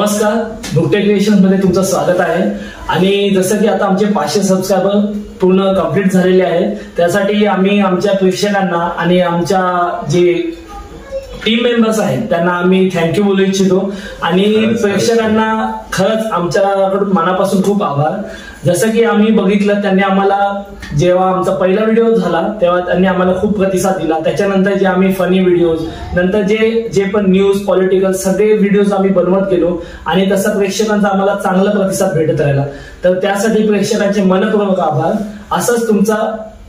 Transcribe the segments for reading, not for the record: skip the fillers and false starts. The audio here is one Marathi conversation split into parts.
नमस्कार, भुकटे क्रिएशन्स मध्ये तुमचं स्वागत आहे। आणि जसं की आता आमचे 500 सबस्क्रायबर पूर्ण कंप्लीट झालेले आहेत, त्यासाठी आम्ही आमच्या प्रेक्षकांना आणि आमच्या जे टीम मेंबर्स आहेत त्यांना आम्ही थँक्यू बोलू इच्छितो। आणि प्रेक्षकांना खरंच आमच्याकडून मनापासून खूप आभार। जसं की आम्ही बघितलं, त्यांनी आम्हाला जेव्हा आमचा पहिला व्हिडिओ झाला तेव्हा त्यांनी आम्हाला खूप प्रतिसाद दिला। त्याच्यानंतर जे आम्ही फनी व्हिडिओज, नंतर जे पण न्यूज, पॉलिटिकल सगळे व्हिडिओज आम्ही बनवत गेलो आणि तसा प्रेक्षकांचा आम्हाला चांगला प्रतिसाद भेटत राहिला। तर त्यासाठी प्रेक्षकांचे मनपूर्वक आभार। असंच तुमचा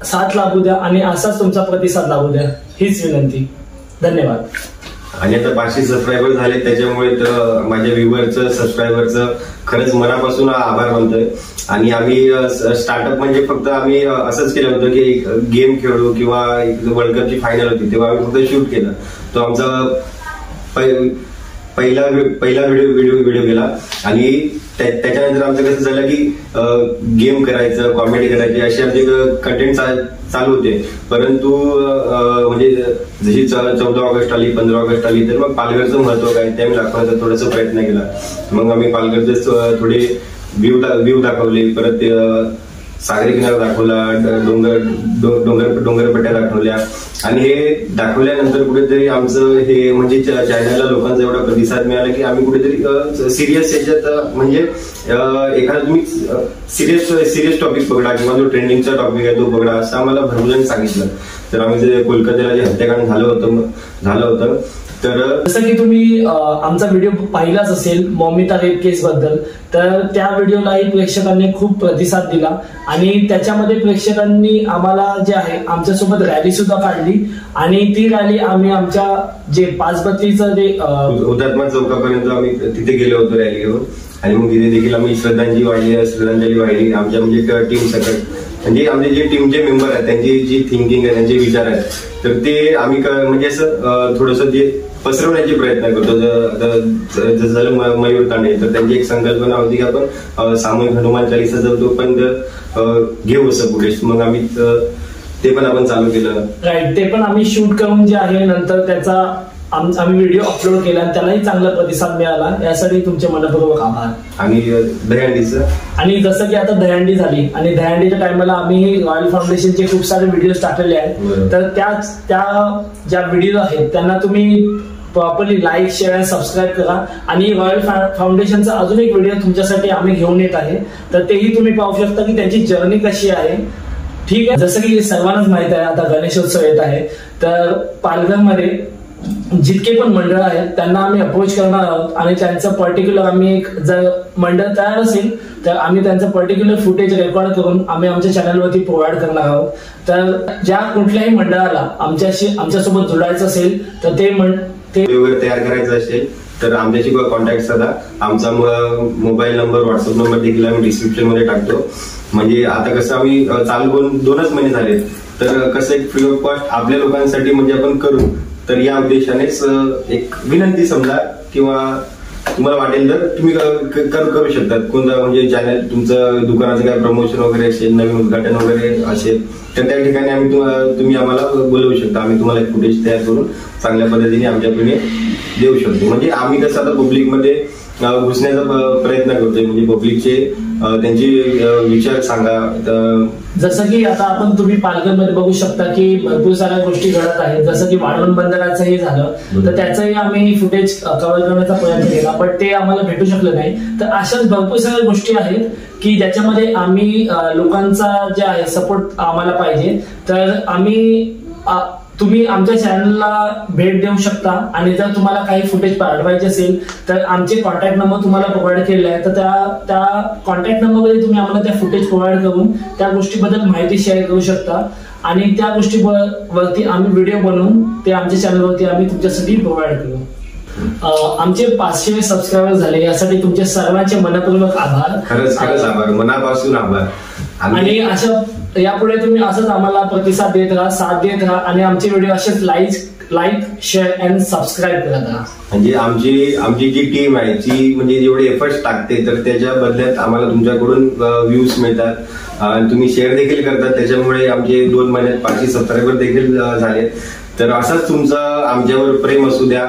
साथ लाभू द्या आणि असाच तुमचा प्रतिसाद लाभू द्या, हीच विनंती। धन्यवाद। आणि आता 500 सबस्क्रायबर झाले, त्याच्यामुळे तर माझ्या व्ह्यूअरचं, सबस्क्रायबरचं खरंच मनापासून आभार मानतोय। आणि आम्ही स्टार्टअप म्हणजे फक्त आम्ही असंच केलं होतं की गेम खेळू किंवा वर्ल्ड कपची फायनल होती तेव्हा आम्ही फक्त शूट केलं। तो आमचा पहिला व्हिडिओ गेला। आणि त्याच्यानंतर आमचं कसं झालं की गेम करायचं, कॉमेडी करायची असे आमचे कंटेंट चालू होते। परंतु म्हणजे जशी 14 ऑगस्ट आली, 15 ऑगस्ट आली, तर मग पालघरचं महत्व काय ते आम्ही दाखवण्याचा थोडासा प्रयत्न केला। मग आम्ही पालघरचे थोडे व्ह्यू दाखवले, परत सागरी किनारा दाखवला, डोंगरपट्ट्या दाखवल्या। आणि हे दाखवल्यानंतर कुठेतरी आमचं हे म्हणजे चॅनलला लोकांचा एवढा प्रतिसाद मिळाला की आम्ही कुठेतरी सिरियस याच्यात म्हणजे एखादा तुम्ही सिरियस टॉपिक पकडा किंवा जो ट्रेंडिंगचा टॉपिक आहे तो पकडा, असं आम्हाला भरपूर सांगितलं। तर आम्ही जे कोलकात्याला जे हत्याकांड झालं होतं तर जसं की तुम्ही आमचा व्हिडिओ पाहिलाच असेल मौमिता रेप केस बद्दल, तर त्या व्हिडिओलाही प्रेक्षकांनी खूप प्रतिसाद दिला। आणि त्याच्यामध्ये प्रेक्षकांनी आम्हाला जे आहे आमच्यासोबत रॅली सुद्धा काढली। आणि ती रॅली आम्ही आमच्या जे पाचबत्तीचं जे हुतात्मा चौकापर्यंत आम्ही तिथे गेलो होतो रॅली घेऊन। आणि मग तिथे देखील आम्ही श्रद्धांजली वाहिली आमच्या म्हणजे टीम सकट, म्हणजे आमचे जे टीमचे मेंबर आहेत त्यांची जी थिंकिंग आहे, त्यांचे विचार आहेत, तर ते आम्ही म्हणजे असं थोडंसं जे पसरवण्याचे प्रयत्न करतो। जसं झालं मयूर तांडे, तर त्यांची एक संकल्पना होती की आपण सामूहिक हनुमान चालीसा जो पण घेऊ असं पुढे। मग आम्ही ते पण आपण चालू केलं। राईट, ते पण आम्ही शूट करून जे आहे नंतर त्याचा आम्ही व्हिडिओ अपलोड केला आणि त्यालाही चांगला प्रतिसाद मिळाला, यासाठी तुमचे मनपूर्वक आभार। आणि दहीहंडीचं, आणि जसं की आता दहीहंडी झाली आणि दहीहंडीच्या टाइमला आम्ही रॉयल फाउंडेशनचे खूप सारे व्हिडिओ टाकलेले आहेत। तर त्या ज्या व्हिडिओ आहेत त्यांना तुम्ही प्रॉपरली लाईक, शेअर आणि सबस्क्राईब करा। आणि रॉयल फाउंडेशनचा अजून एक व्हिडिओ तुमच्यासाठी आम्ही घेऊन येत आहे, तर तेही तुम्ही पाहू शकता की त्यांची जर्नी कशी आहे। ठीक आहे, जसं की सर्वांनाच माहित आहे आता गणेशोत्सव येत आहे, तर पालघरमध्ये जितके पण मंडळ आहेत त्यांना आम्ही अप्रोच करणार आहोत। आणि त्यांचं पर्टिक्युलर आम्ही एक जर मंडळ तयार असेल तर आम्ही त्यांचं पर्टिक्युलर फुटेज रेकॉर्ड करून आम्ही आमच्या चॅनलवरती प्रोव्हाइड करणार आहोत। तर ज्या कुठल्याही मंडळाला आमच्यासोबत जोडायचं असेल तर ते वगैरे तयार करायचं असेल तर आमच्याशी कॉन्टॅक्ट साधा। आमचा मोबाईल नंबर, व्हॉट्सअप नंबर देखील आम्ही डिस्क्रिप्शन मध्ये टाकतो। म्हणजे आता कसं आम्ही चालू करून 2च महिने झाले, तर कसं एक फ्री ऑफ कॉस्ट आपल्या लोकांसाठी म्हणजे आपण करू, तर या उद्देशानेच एक विनंती समजा, किंवा तुम्हाला वाटेल तर तुम्ही करू शकतात। कोणता म्हणजे चॅनल तुमचं दुकानाचं काय प्रमोशन वगैरे असेल, नवीन उद्घाटन वगैरे असेल, तर त्या ठिकाणी आम्ही तुम्ही आम्हाला बोलवू शकता। आम्ही तुम्हाला एक फुटेज तयार करून चांगल्या पद्धतीने आमच्याकडे देऊ शकतो। म्हणजे आम्ही कसं आता पब्लिकमध्ये घुसण्याचा प्रयत्न करतोय, म्हणजे पब्लिकचे त्यांचे विचार सांगा। जसं की आता तुम्ही पालघरमध्ये बघू शकता की भरपूर साऱ्या गोष्टी घडत आहेत, जसं की वाढवण बंदराचंही झालं, तर त्याचंही आम्ही फुटेज कव्हर करण्याचा प्रयत्न केला, पण ते आम्हाला भेटू शकलं नाही। तर अशाच भरपूर साऱ्या गोष्टी आहेत की ज्याच्यामध्ये आम्ही लोकांचा जे आहे सपोर्ट आम्हाला पाहिजे। तर तुम्ही आमच्या चॅनलला भेट देऊ शकता। आणि जर तुम्हाला काही फुटेज पाठवायचे असेल तर आमचे कॉन्टॅक्ट नंबर तुम्हाला प्रोव्हाइड केलेले आहे, तर त्या कॉन्टॅक्ट नंबरमध्ये तुम्ही आम्हाला त्या फुटेज प्रोव्हाइड करून त्या गोष्टीबद्दल माहिती शेअर करू शकता। आणि त्या गोष्टीवरती आम्ही व्हिडिओ बनवून ते आमच्या चॅनलवरती आम्ही तुमच्यासाठी प्रोव्हाइड करू। आमचे 500 सबस्क्रायबर झाले, यासाठी तुमचे सर्वांचे मनपूर्वक आभार। खरंच आभार, मनापासून आभार। आणि अशा यापुढे तुम्ही असंच आम्हाला प्रतिसाद देत राहा, साथ देत राहा आणि आमचे व्हिडिओ असेच लाईक, शेअर अँड सबस्क्राईब करत राहा। म्हणजे आमची जी टीम आहे ती म्हणजे जेवढे एफर्ट्स टाकते, तर त्याच्या बदल्यात आम्हाला तुमच्याकडून व्ह्यूज मिळतात, तुम्ही शेअर देखील करतात। त्याच्यामुळे आमचे 2 महिन्यात 500 सबस्क्रायबर देखील झाले। तर असंच तुमचं आमच्यावर प्रेम असू द्या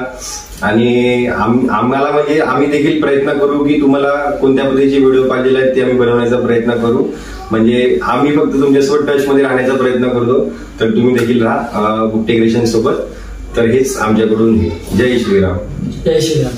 आणि आम्हाला म्हणजे आम्ही देखील प्रयत्न करू की तुम्हाला कोणत्या पद्धतीचे व्हिडिओ पाहिजे आहेत ते आम्ही बनवण्याचा प्रयत्न करू. म्हणजे आम्ही फक्त तुमच्यासोबत टच मध्ये राहण्याचा प्रयत्न करतो, तर तुम्ही देखील राहा बुकटे क्रिएशन सोबत. तर हेच आमच्याकडून. जय श्रीराम. जय श्रीराम.